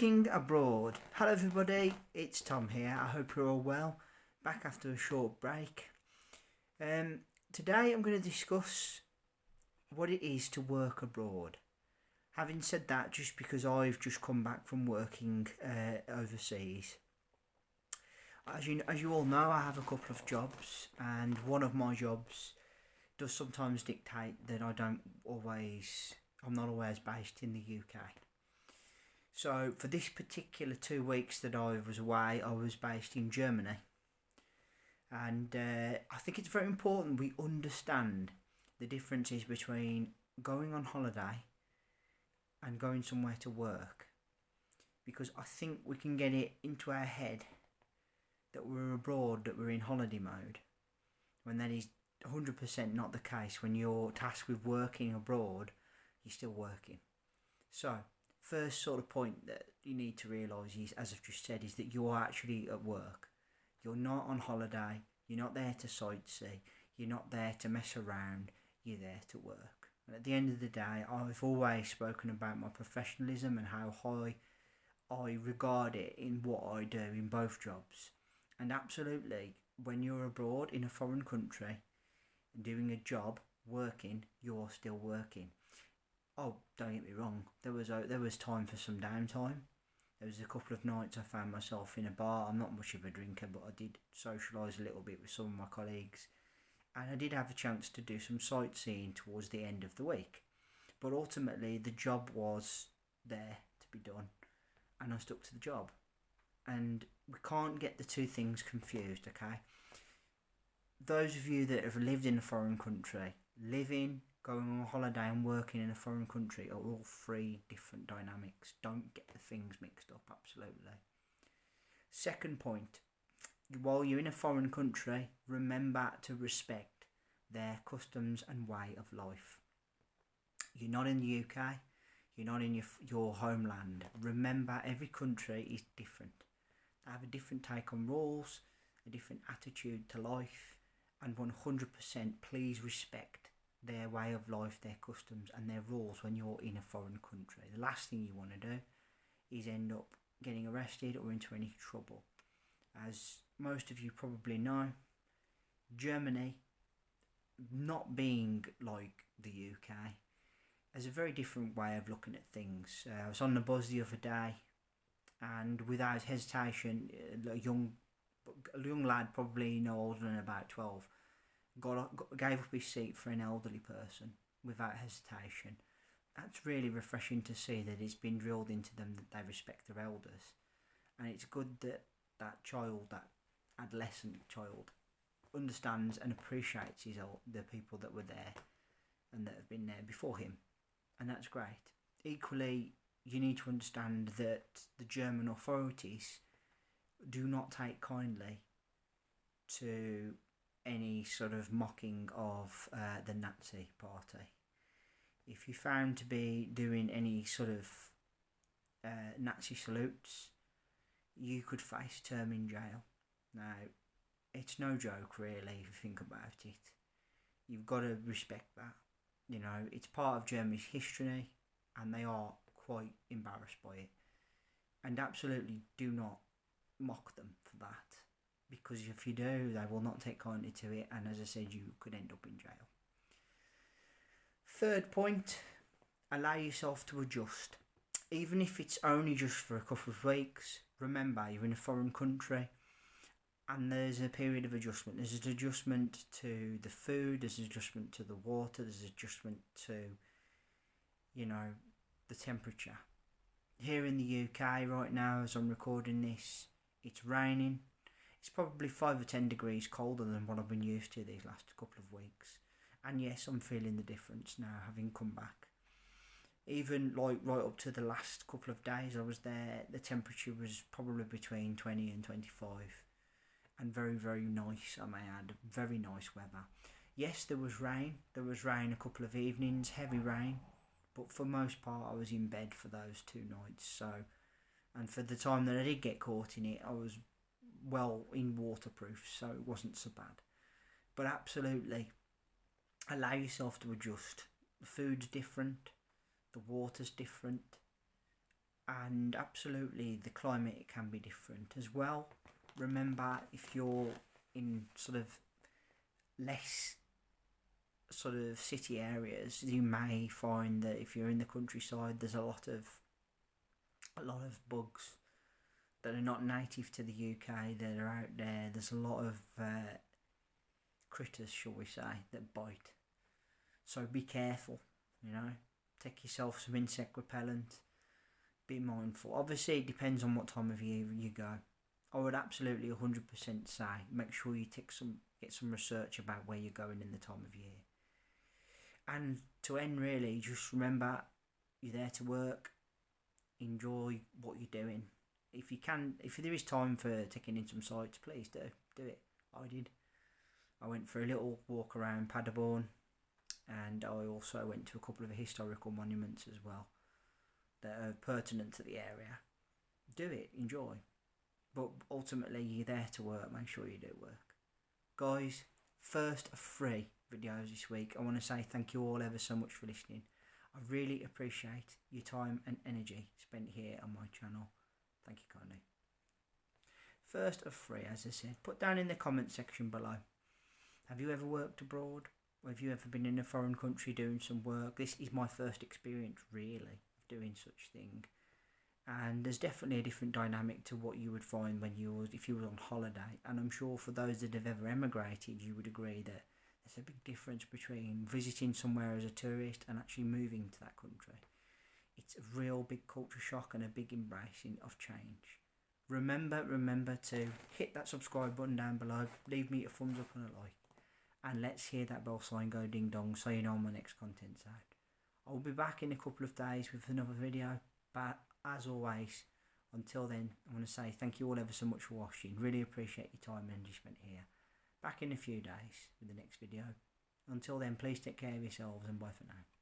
Working abroad. Hello everybody, it's Tom here. I hope you're all well. Back after a short break. Today I'm going to discuss what it is to work abroad. Having said that, just because I've just come back from working overseas. As you all know, I have a couple of jobs, and one of my jobs does sometimes dictate that I'm not always based in the UK. So for this particular 2 weeks that I was away, I was based in Germany. And I think it's very important we understand the differences between going on holiday and going somewhere to work. Because I think we can get it into our head that we're abroad, that we're in holiday mode, when that is 100% not the case. When you're tasked with working abroad, you're still working. So, first sort of point that you need to realise is, as I've just said, is that you're actually at work. You're not on holiday, you're not there to sightsee, you're not there to mess around, you're there to work. And at the end of the day, I've always spoken about my professionalism and how high I regard it in what I do in both jobs. And absolutely, when you're abroad in a foreign country, doing a job, working, you're still working. Oh, don't get me wrong, there was time for some downtime. There was a couple of nights I found myself in a bar. I'm not much of a drinker, but I did socialise a little bit with some of my colleagues. And I did have a chance to do some sightseeing towards the end of the week. But ultimately, the job was there to be done, and I stuck to the job. And we can't get the two things confused, okay? Those of you that have lived in a foreign country, going on holiday and working in a foreign country are all three different dynamics. Don't get the things mixed up, absolutely. Second point, while you're in a foreign country, remember to respect their customs and way of life. You're not in the UK, you're not in your homeland. Remember, every country is different. They have a different take on rules, a different attitude to life, and 100% please respect their way of life, their customs and their rules when you're in a foreign country. The last thing you want to do is end up getting arrested or into any trouble. As most of you probably know, Germany, not being like the UK, has a very different way of looking at things. I was on the bus the other day, and without hesitation, a young lad, probably no older than about 12, gave up his seat for an elderly person without hesitation. That's really refreshing to see that it's been drilled into them that they respect their elders. And it's good that that adolescent child, understands and appreciates the people that were there and that have been there before him. And that's great. Equally, you need to understand that the German authorities do not take kindly to any sort of mocking of the Nazi party. If you're found to be doing any sort of Nazi salutes, you could face term in jail. Now, it's no joke really if you think about it. You've got to respect that. You know, it's part of Germany's history and they are quite embarrassed by it. And absolutely do not mock them for that. Because if you do, they will not take kindly to it, and as I said, you could end up in jail. Third point, allow yourself to adjust. Even if it's only just for a couple of weeks, remember you're in a foreign country and there's a period of adjustment. There's an adjustment to the food, there's an adjustment to the water, there's an adjustment to, the temperature. Here in the UK right now, as I'm recording this, it's raining. It's probably 5 or 10 degrees colder than what I've been used to these last couple of weeks. And yes, I'm feeling the difference now, having come back. Even right up to the last couple of days I was there, the temperature was probably between 20 and 25. And very, very nice, I may add. Very nice weather. Yes, there was rain. There was rain a couple of evenings, heavy rain. But for most part, I was in bed for those 2 nights. And for the time that I did get caught in it, I was well in waterproof, so it wasn't so bad. But absolutely, allow yourself to adjust. The food's different, the water's different, and absolutely the climate can be different as well. Remember, if you're in sort of less sort of city areas, you may find that if you're in the countryside, there's a lot of bugs that are not native to the UK that are out there. There's a lot of critters, shall we say, that bite. So be careful, you know. Take yourself some insect repellent. Be mindful. Obviously, it depends on what time of year you go. I would absolutely 100% say make sure you get some research about where you're going in the time of year. And to end, really, just remember you're there to work. Enjoy what you're doing. If you can, if there is time for taking in some sights, please do it. I did. I went for a little walk around Paderborn, and I also went to a couple of historical monuments as well that are pertinent to the area. Do it, enjoy. But ultimately, you're there to work. Make sure you do work. Guys, first of 3 videos this week. I want to say thank you all ever so much for listening. I really appreciate your time and energy spent here on my channel. Thank you kindly. First of 3, as I said, put down in the comment section below. Have you ever worked abroad? Or have you ever been in a foreign country doing some work? This is my first experience, really, of doing such thing. And there's definitely a different dynamic to what you would find if you were on holiday. And I'm sure for those that have ever emigrated, you would agree that there's a big difference between visiting somewhere as a tourist and actually moving to that country. It's a real big culture shock and a big embracing of change. Remember to hit that subscribe button down below, leave me a thumbs up and a like, and let's hear that bell sign go ding dong so you know when my next content's out. I'll be back in a couple of days with another video, but as always, until then, I want to say thank you all ever so much for watching. Really appreciate your time and energy spent here. Back in a few days with the next video. Until then, please take care of yourselves and bye for now.